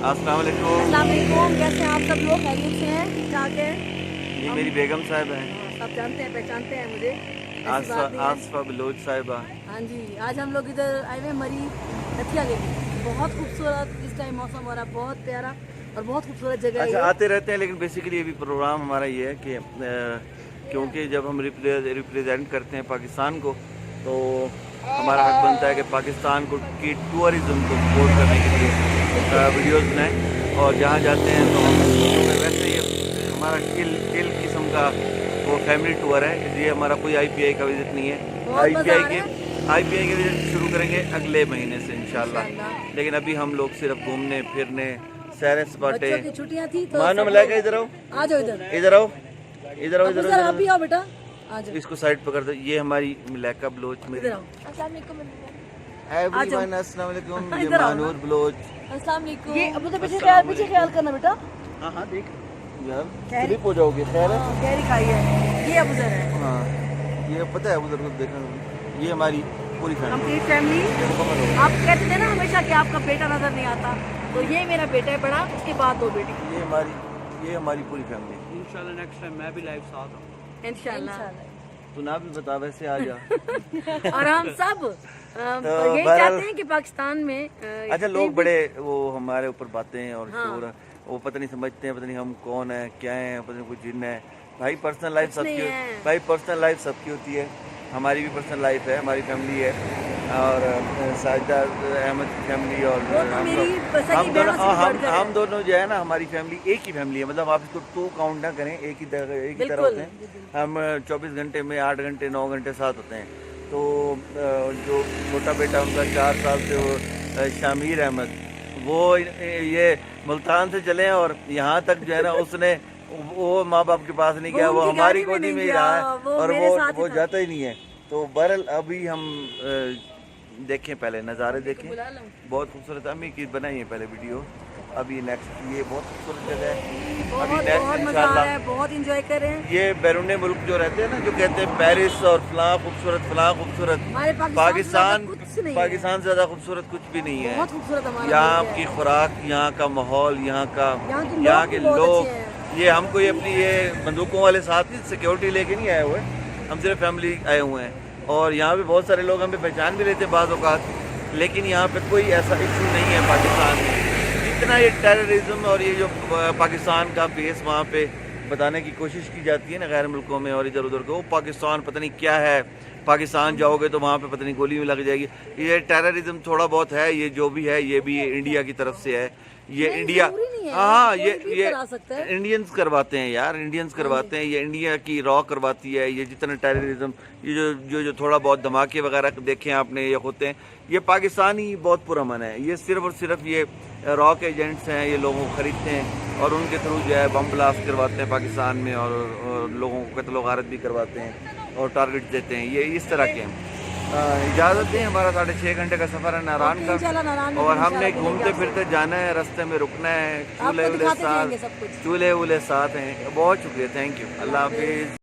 अस्सलाम वालेकुम। अस्सलाम वालेकुम। कैसे हैं आप सब लोग? खैरियत से हैं? ठीक ठाक है? ये मेरी बेगम साहब हैं, सब जानते हैं, पहचानते हैं मुझे, ऐसी बात नहीं है। आसफा बलोच साहिबा। हाँ जी, आज हम लोग इधर आए हुए हैं मरी नथिया गली। बहुत खूबसूरत इस टाइम मौसम हो रहा है, बहुत प्यारा और बहुत खूबसूरत जगह है अच्छा, ये। आते रहते हैं, लेकिन बेसिकली अभी प्रोग्राम हमारा ये है कि क्योंकि जब हम रिप्रेजेंट करते हैं पाकिस्तान को, तो हमारा हक बनता है कि पाकिस्तान को की टूरिज़्म को सपोर्ट करने के लिए वीडियोस बनाएं, और जहाँ जाते हैं तो हम क्योंकि वैसे ये हमारा किल किस्म का वो फैमिली टूर है, इसलिए हमारा कोई IPI का विजिट नहीं है। IPI के विजिट शुरू करेंगे अगले महीने से इंशाल्लाह। लेकिन अभी हम लोग सिर्फ घूमने फिरने, सैर सपाटे। बच्चों की छुट्टियां थी तो मानो सब मलाइका, लोग- इधर आओ, आ जाओ इधर, इधर आओ, इधर आओ, अब इधर सर आप आओ, भी आओ बेटा, आ जाओ इसको साइड पकड़ दो। ये हमारी मलाइका बलोच मेरी। इधर आओ। एवरीवन अस्सलाम वालेकुम। ये इधर आओ ना। मानूर बलोच। अस्सलाम वालेकुम। ये अब तो पीछे ख्याल करना बेटा। हाँ हाँ, देख यार स्लिप हो जाओगे। खैर है। कैरी खाई है, ये अब उधर है। हाँ, ये पता है उधर को देखा। ये हमारी पूरी फैमिली कंप्लीट फैमिली। आप कहते थे ना हमेशा कि आपका बेटा नजर नहीं आता, तो ये मेरा बेटा है बड़ा, उसके बाद दो बेटी। ये हमारी पूरी फैमिली। इंशाल्लाह नेक्स्ट टाइम मैं भी लाइव साथ हूँ। इंशाल्लाह। तू ना भी बता, वैसे आ जा। और हम सब यही बहरहाल- चाहते हैं कि पाकिस्तान में अच्छा, लोग बड़े वो हमारे ऊपर बातें और हाँ। शोर, वो पता नहीं समझते हैं, पता नहीं हम कौन है, क्या है, पता नहीं कोई जिन है। भाई पर्सनल लाइफ कुछ नहीं सबकी, है। भाई पर्सनल लाइफ सबकी होती है। हमारी भी पर्सनल लाइफ है, हमारी फैमिली है, और साजिदा अहमद की फैमिली, और वो तो हम मेरी लोग- सगी हम बहनों दोनों से भी बढ़कर है। हम दोनों जो है ना, हमारी फैमिली एक ही फैमिली है। मतलब आप इसको टू काउंट ना करें, एक ही तरह बिल्कुल, होते हैं हम। 24 घंटे में 8 घंटे 9 घंटे साथ होते हैं। तो जो छोटा बेटा उनका 4 साल से, वो शामिर अहमद, वो ये मुल्तान से चले, और यहाँ तक जो है ना उसने वो माँ बाप के पास नहीं गया, वो उनकी हमारी गाड़ी में गोदी में ही नहीं रहा गया, है, वो और मेरे साथ ही वो था। जाता ही नहीं है। तो बहरहाल अभी हम देखें, पहले नज़ारे देखें। बुला लो। बहुत खूबसूरत अम्मी की बनाई है पहले वीडियो। अभी नेक्स्ट ये बहुत खूबसूरत जगह है। अभी बहुत नेक्स्ट बहुत मजा आ रहा इंशाल्लाह है, बहुत इंजॉय कर रहे हैं। ये बैरून मुल्क जो रहते हैं ना, जो कहते हैं पेरिस और फलां खूबसूरत, हमारे पाकिस्तान कुछ नहीं है। पाकिस्तान से ज़्यादा खूबसूरत कुछ भी नहीं है। बहुत खूबसूरत हमारा यहाँ मुल्क है। की खुराक, यहाँ का माहौल, यहाँ यहाँ के के बहुत लोग, अच्छे हैं। ये हमको ये अपनी ये बंदूकों वाले साथ ही सिक्योरिटी लेके नहीं आए हुए, हम सिर्फ फैमिली आए हुए हैं। और यहाँ पे बहुत सारे लोग हमें पहचान भी लेते हैं बाज़ औक़ात, लेकिन यहाँ पे कोई ऐसा इशू नहीं है पाकिस्तान में। जितना ये टेररिज्म और ये जो पाकिस्तान का बेस वहाँ पे बताने की कोशिश की जाती है ना गैर मुल्कों में और इधर उधर को, पाकिस्तान पता नहीं क्या है, पाकिस्तान जाओगे तो वहाँ पे पता नहीं गोली भी लग जाएगी। ये टेररिज्म थोड़ा बहुत है, ये जो भी है ये भी इंडिया की तरफ से है। ये नहीं, इंडिया, जरूरी नहीं है, हाँ, कोई भी ये करा सकता है। इंडियंस करवाते हैं यार, इंडियंस करवाते हैं। ये इंडिया की रॉ करवाती है। ये जितना टेररिज्म, ये जो थोड़ा बहुत धमाके वगैरह देखे आपने ये होते हैं, ये पाकिस्तानी बहुत पुरअमन है। ये सिर्फ और सिर्फ ये रॉ के एजेंट्स हैं, ये लोगों को ख़रीदते हैं और उनके थ्रू जो है बम ब्लास्ट करवाते हैं पाकिस्तान में, और लोगों को कत्ल गारत भी करवाते हैं और टारगेट देते हैं। ये इस तरह के हैं। इजाज़त दें, हमारा 6.5 घंटे का सफ़र है नारायण का, इंशाल्लाह नारायण में और इंशाल्लाह हमने मिलेंगे घूमते आपसे। फिरते जाना है, रास्ते में रुकना है। आपको दिखाते जाएंगे सब कुछ। चूल्हे वूल्हे साथ हैं। बहुत शुक्रिया, थैंक यू, अल्लाह हाफिज़।